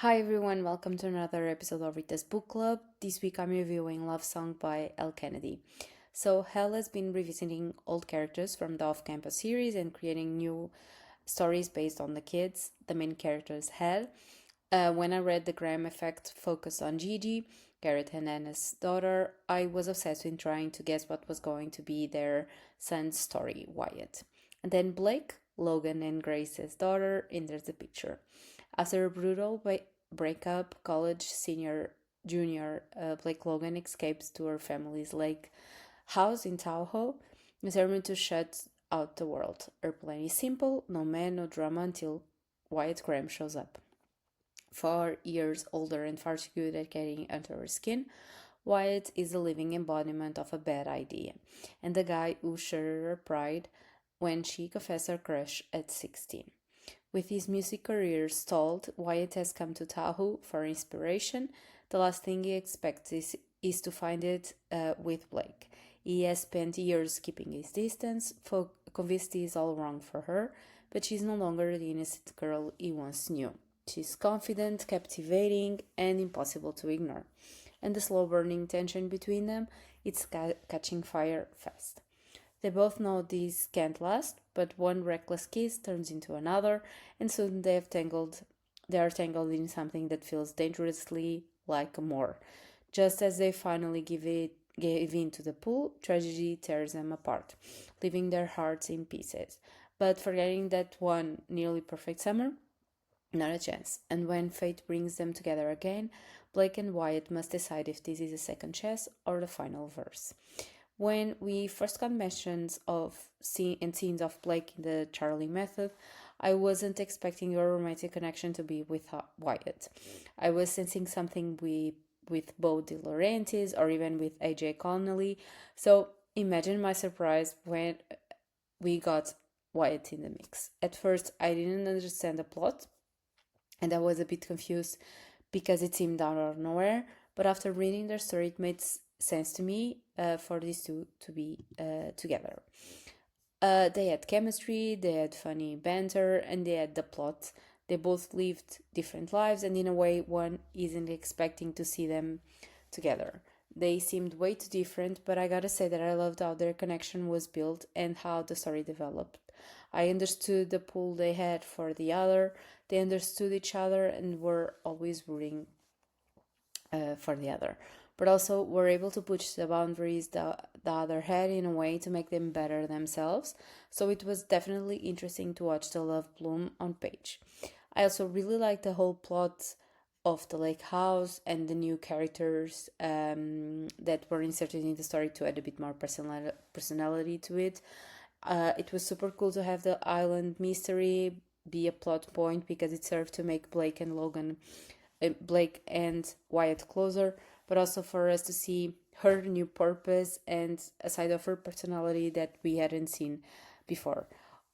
Hi everyone, welcome to another episode of Rita's Book Club. This week I'm reviewing Love Song by Elle Kennedy. So, Elle has been revisiting old characters from the Off Campus series and creating new stories based on the kids the main characters had. When I read The Graham Effect focused on Gigi, Garrett and Anna's daughter, I was obsessed with trying to guess what was going to be their son's story, Wyatt. And then Blake, Logan, and Grace's daughter enters the picture. After a brutal breakup, college senior junior Blake Logan escapes to her family's lake house in Tahoe, determined to shut out the world. Her plan is simple: no man, no drama until Wyatt Graham shows up. 4 years older and far too good at getting under her skin, Wyatt is the living embodiment of a bad idea, and the guy who shattered her pride when she confessed her crush at 16. With his music career stalled, Wyatt has come to Tahoe for inspiration. The last thing he expects is to find it with Blake. He has spent years keeping his distance, convinced he is all wrong for her, but she's no longer the innocent girl he once knew. She's confident, captivating, and impossible to ignore. And the slow burning tension between them, it's catching fire fast. They both know this can't last, but one reckless kiss turns into another, and soon they are tangled in something that feels dangerously like more. Just as they finally gave in to the pull, tragedy tears them apart, leaving their hearts in pieces. But forgetting that one nearly perfect summer, not a chance. And when fate brings them together again, Blake and Wyatt must decide if this is a second chess or the final verse. When we first got mentions of scenes of Blake in the Charlie Method, I wasn't expecting a romantic connection to be with Wyatt. I was sensing something with both De Laurentiis or even with AJ Connolly. So imagine my surprise when we got Wyatt in the mix. At first, I didn't understand the plot, and I was a bit confused because it seemed out of nowhere. But after reading their story, it made sense to me for these two to be together. They had chemistry, they had funny banter, and they had the plot. They both lived different lives, and in a way, one isn't expecting to see them together. They seemed way too different, but I gotta say that I loved how their connection was built and how the story developed. I understood the pull they had for the other, they understood each other, and were always rooting for the other, but also were able to push the boundaries the other had in a way to make them better themselves. So it was definitely interesting to watch the love bloom on page. I also really liked the whole plot of the lake house and the new characters that were inserted in the story to add a bit more personality to it. It was super cool to have the island mystery be a plot point because it served to make Blake and Wyatt closer, but also for us to see her new purpose and a side of her personality that we hadn't seen before.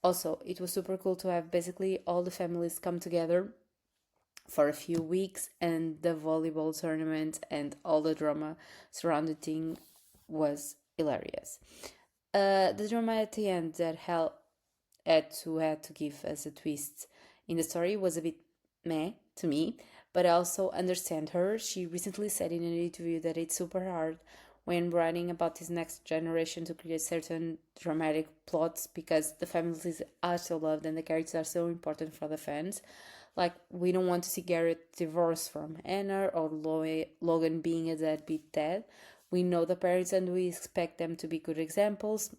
Also, it was super cool to have basically all the families come together for a few weeks, and the volleyball tournament and all the drama surrounding was hilarious. The drama at the end that Hell had to give us a twist in the story was a bit meh to me, but I also understand her. She recently said in an interview that it's super hard when writing about this next generation to create certain dramatic plots because the families are so loved and the characters are so important for the fans. Like, we don't want to see Garrett divorced from Anna or Logan being a deadbeat dad. We know the parents and we expect them to be good examples.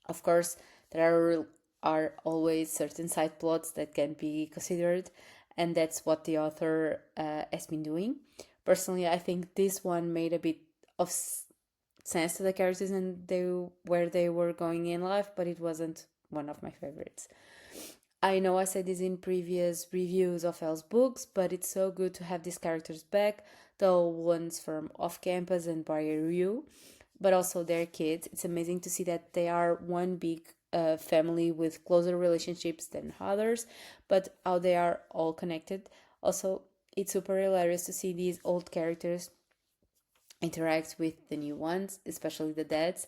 Of course, there are always certain side plots that can be considered, and that's what the author has been doing. Personally, I think this one made a bit of sense to the characters and where they were going in life, but it wasn't one of my favorites. I know I said this in previous reviews of Elle's books, but it's so good to have these characters back, the old ones from off campus and Barrier Review, but also their kids. It's amazing to see that they are one big family with closer relationships than others, but how they are all connected. Also, it's super hilarious to see these old characters interact with the new ones, especially the dads.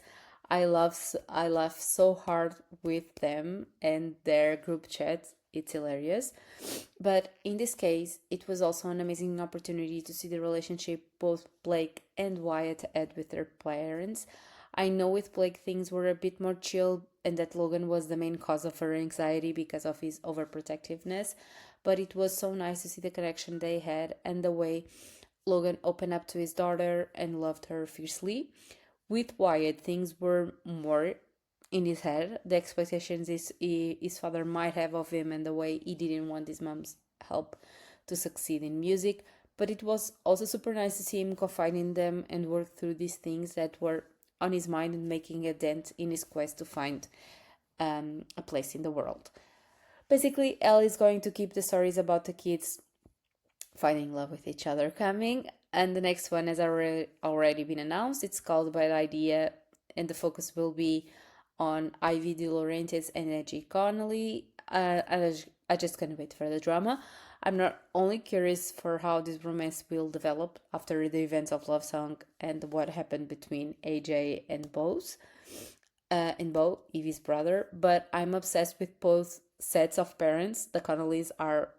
I laugh so hard with them and their group chat. it's hilarious. But in this case, it was also an amazing opportunity to see the relationship both Blake and Wyatt had with their parents. I know with Blake things were a bit more chill and that Logan was the main cause of her anxiety because of his overprotectiveness, but it was so nice to see the connection they had and the way Logan opened up to his daughter and loved her fiercely. With Wyatt, things were more in his head, the expectations his father might have of him, and the way he didn't want his mom's help to succeed in music. But it was also super nice to see him confide in them and work through these things that were on his mind and making a dent in his quest to find a place in the world. Basically, Elle is going to keep the stories about the kids finding love with each other coming. And the next one has already been announced. It's called Bad Idea, and the focus will be on Ivy De Laurentiis and Edgy Connolly. I just can't wait for the drama. I'm not only curious for how this romance will develop after the events of Love Song and what happened between AJ and Bo, Evie's brother, but I'm obsessed with both sets of parents. The Connollys are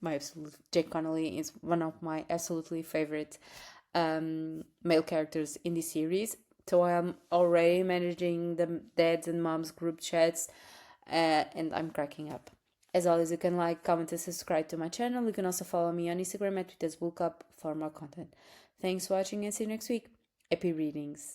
my absolute Jake Connolly is one of my absolutely favorite male characters in this series. So I'm already managing the dads and moms group chats, and I'm cracking up. As always, you can like, comment, and subscribe to my channel. You can also follow me on Instagram at ritasbookclub for more content. Thanks for watching and see you next week. Happy readings.